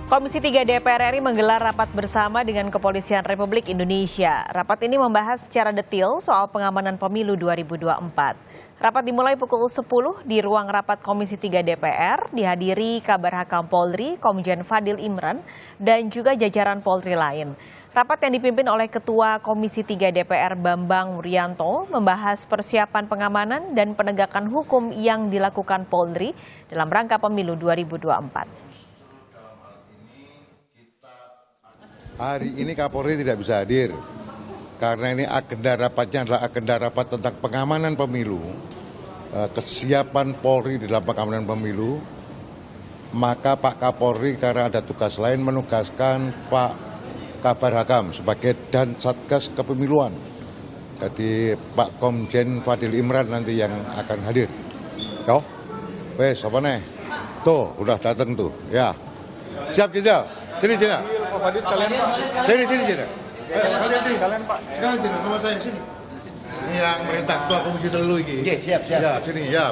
Komisi 3 DPR RI menggelar rapat bersama dengan Kepolisian Republik Indonesia. Rapat ini membahas secara detail soal pengamanan pemilu 2024. Rapat dimulai pukul 10 di ruang rapat Komisi 3 DPR, dihadiri Kabar Hakam Polri, Komjen Fadil Imran, dan juga jajaran Polri lain. Rapat yang dipimpin oleh Ketua Komisi 3 DPR Bambang Wuryanto membahas persiapan pengamanan dan penegakan hukum yang dilakukan Polri dalam rangka pemilu 2024. Hari ini Kapolri tidak bisa hadir karena ini agenda rapatnya adalah agenda rapat tentang pengamanan pemilu, kesiapan Polri dalam pengamanan pemilu. Maka Pak Kapolri karena ada tugas lain menugaskan Pak Kabar Hakam sebagai dan Satgas Kepemiluan. Jadi Pak Komjen Fadil Imran nanti yang akan hadir. Yo, wes apa nih? Tuh udah datang tuh, ya. Siap Jenderal, sini. Pak Fadil sekalian Pak. Sini. Sekalian Pak. Sekalian sini sama saya sini. Ini yang merintah Ketua Komisi Telu ini. Oke, siap. Ya, sini, ya.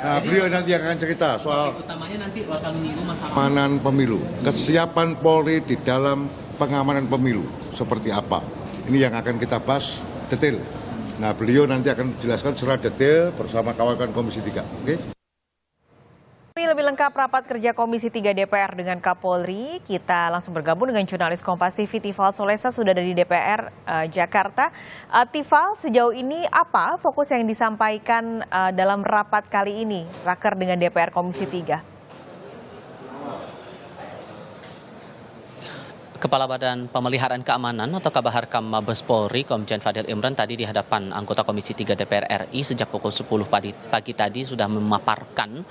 Nah, beliau nanti yang akan cerita soal utamanya nanti bakal menyinggung masalah pengamanan pemilu, kesiapan Polri di dalam pengamanan pemilu seperti apa. Ini yang akan kita bahas detail. Nah, beliau nanti akan menjelaskan secara detail bersama kawan-kawan Komisi 3. Oke? Lebih lengkap rapat kerja Komisi 3 DPR dengan Kapolri, kita langsung bergabung dengan jurnalis Kompas TV Tifal Solesa sudah dari DPR Jakarta. Tifal, sejauh ini apa fokus yang disampaikan dalam rapat kali ini, raker dengan DPR Komisi 3? Kepala Badan Pemeliharaan Keamanan atau Kabahar Kam Mabes Polri, Komjen Fadil Imran tadi di hadapan anggota Komisi 3 DPR RI sejak pukul 10 pagi tadi sudah memaparkan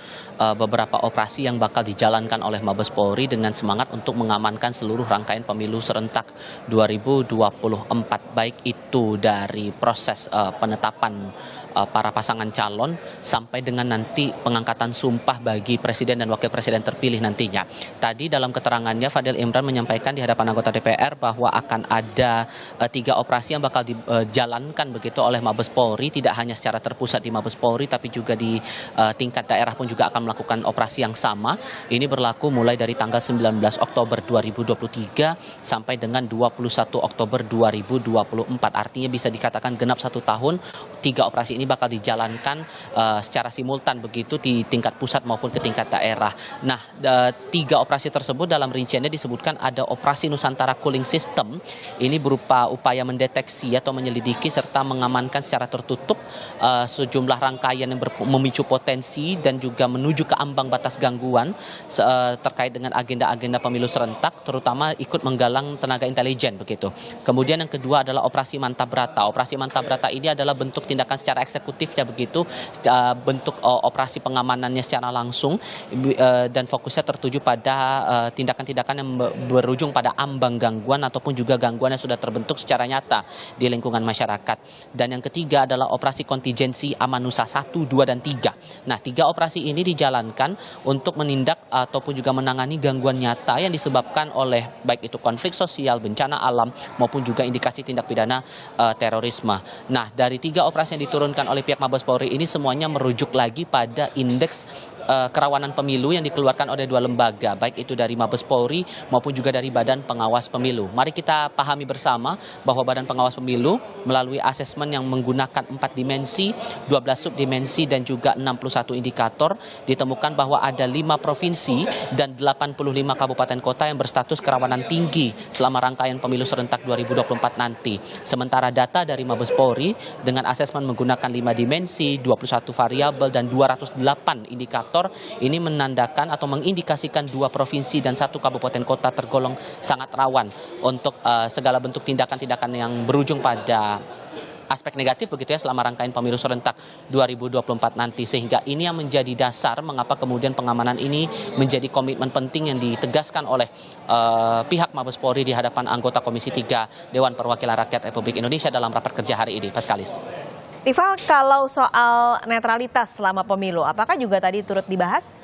beberapa operasi yang bakal dijalankan oleh Mabes Polri dengan semangat untuk mengamankan seluruh rangkaian pemilu serentak 2024, baik itu dari proses penetapan para pasangan calon sampai dengan nanti pengangkatan sumpah bagi Presiden dan Wakil Presiden terpilih nantinya. Tadi dalam keterangannya Fadil Imran menyampaikan di hadapan anggota DPR bahwa akan ada 3 operasi yang bakal dijalankan begitu oleh Mabes Polri, tidak hanya secara terpusat di Mabes Polri tapi juga di tingkat daerah pun juga akan melakukan operasi yang sama. Ini berlaku mulai dari tanggal 19 Oktober 2023 sampai dengan 21 Oktober 2024. Artinya bisa dikatakan genap 1 tahun 3 operasi ini bakal dijalankan secara simultan begitu di tingkat pusat maupun ke tingkat daerah. Nah, 3 operasi tersebut dalam rinciannya disebutkan ada operasi Nusantara Cooling System. Ini berupa upaya mendeteksi atau menyelidiki serta mengamankan secara tertutup sejumlah rangkaian yang memicu potensi dan juga menuju ke ambang batas gangguan terkait dengan agenda-agenda pemilu serentak, terutama ikut menggalang tenaga intelijen begitu. Kemudian yang kedua adalah operasi Manta Brata. Operasi Manta Brata ini adalah bentuk tindakan secara eksekutifnya begitu, bentuk operasi pengamanannya secara langsung dan fokusnya tertuju pada tindakan-tindakan yang berujung pada ambang gangguan ataupun juga gangguan yang sudah terbentuk secara nyata di lingkungan masyarakat. Dan yang ketiga adalah operasi kontingensi Amanusa 1, 2, dan 3. Nah, 3 operasi ini dijalankan untuk menindak ataupun juga menangani gangguan nyata yang disebabkan oleh baik itu konflik sosial, bencana alam, maupun juga indikasi tindak pidana terorisme. Nah, dari 3 operasi yang diturunkan oleh pihak Mabes Polri ini semuanya merujuk lagi pada indeks kerawanan pemilu yang dikeluarkan oleh 2 lembaga, baik itu dari Mabes Polri maupun juga dari Badan Pengawas Pemilu. Mari kita pahami bersama bahwa Badan Pengawas Pemilu melalui asesmen yang menggunakan 4 dimensi, 12 subdimensi dan juga 61 indikator, ditemukan bahwa ada 5 provinsi dan 85 kabupaten kota yang berstatus kerawanan tinggi selama rangkaian pemilu serentak 2024 nanti. Sementara data dari Mabes Polri dengan asesmen menggunakan 5 dimensi, 21 variabel dan 208 indikator ini menandakan atau mengindikasikan 2 provinsi dan 1 kabupaten kota tergolong sangat rawan untuk segala bentuk tindakan-tindakan yang berujung pada aspek negatif begitu ya selama rangkaian pemilu serentak 2024 nanti, sehingga ini yang menjadi dasar mengapa kemudian pengamanan ini menjadi komitmen penting yang ditegaskan oleh pihak Mabes Polri di hadapan anggota Komisi 3 Dewan Perwakilan Rakyat Republik Indonesia dalam rapat kerja hari ini. Paskalis. Tifal, kalau soal netralitas selama pemilu, apakah juga tadi turut dibahas?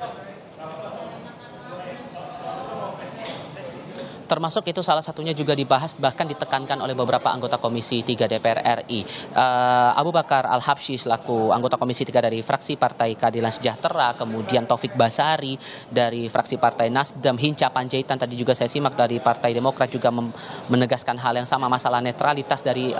Termasuk itu salah satunya juga dibahas bahkan ditekankan oleh beberapa anggota Komisi 3 DPR RI. Abu Bakar Al-Habsyi selaku anggota Komisi 3 dari fraksi Partai Keadilan Sejahtera, kemudian Taufik Basari dari fraksi Partai Nasdem, Hinca Panjaitan tadi juga saya simak dari Partai Demokrat juga menegaskan hal yang sama, masalah netralitas dari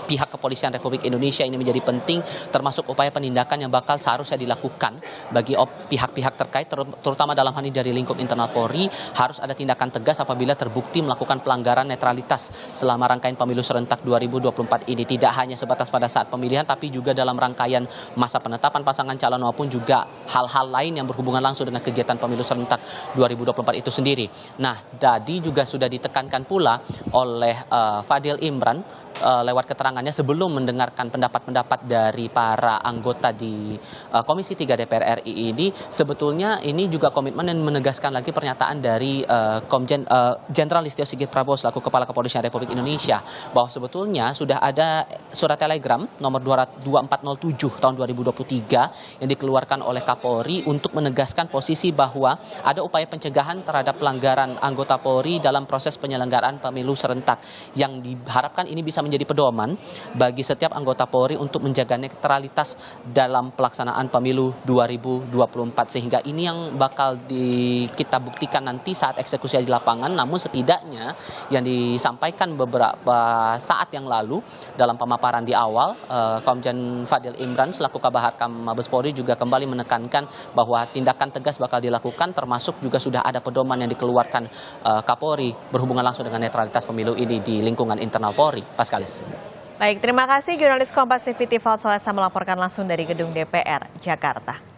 pihak Kepolisian Republik Indonesia ini menjadi penting, termasuk upaya penindakan yang bakal seharusnya dilakukan bagi pihak-pihak terkait, terutama dalam hal ini dari lingkup internal Polri, harus ada tindakan tegas apabila terbukti melakukan pelanggaran netralitas selama rangkaian pemilu serentak 2024 ini. Tidak hanya sebatas pada saat pemilihan, tapi juga dalam rangkaian masa penetapan pasangan calon maupun juga hal-hal lain yang berhubungan langsung dengan kegiatan pemilu serentak 2024 itu sendiri. Nah, tadi juga sudah ditekankan pula oleh Fadil Imran lewat keterangannya sebelum mendengarkan pendapat-pendapat dari para anggota di Komisi 3 DPR RI ini, sebetulnya ini juga komitmen dan menegaskan lagi pernyataan dari Jenderal Listio Sigit Prabowo selaku Kepala Kepolisian Republik Indonesia, bahwa sebetulnya sudah ada surat telegram nomor 2407 tahun 2023 yang dikeluarkan oleh Kapolri untuk menegaskan posisi bahwa ada upaya pencegahan terhadap pelanggaran anggota Polri dalam proses penyelenggaraan pemilu serentak, yang diharapkan ini bisa menjadi pedoman bagi setiap anggota Polri untuk menjaga netralitas dalam pelaksanaan pemilu 2024, sehingga ini yang bakal kita buktikan nanti saat eksekusi di lapangan. Namun setidaknya yang disampaikan beberapa saat yang lalu dalam pemaparan di awal, Komjen Fadil Imran selaku Kabahar Mabes Polri juga kembali menekankan bahwa tindakan tegas bakal dilakukan, termasuk juga sudah ada pedoman yang dikeluarkan Kapolri berhubungan langsung dengan netralitas pemilu ini di lingkungan internal Polri. Paskalis. Baik, terima kasih jurnalis Kompas TV Tifal Salesa melaporkan langsung dari Gedung DPR, Jakarta.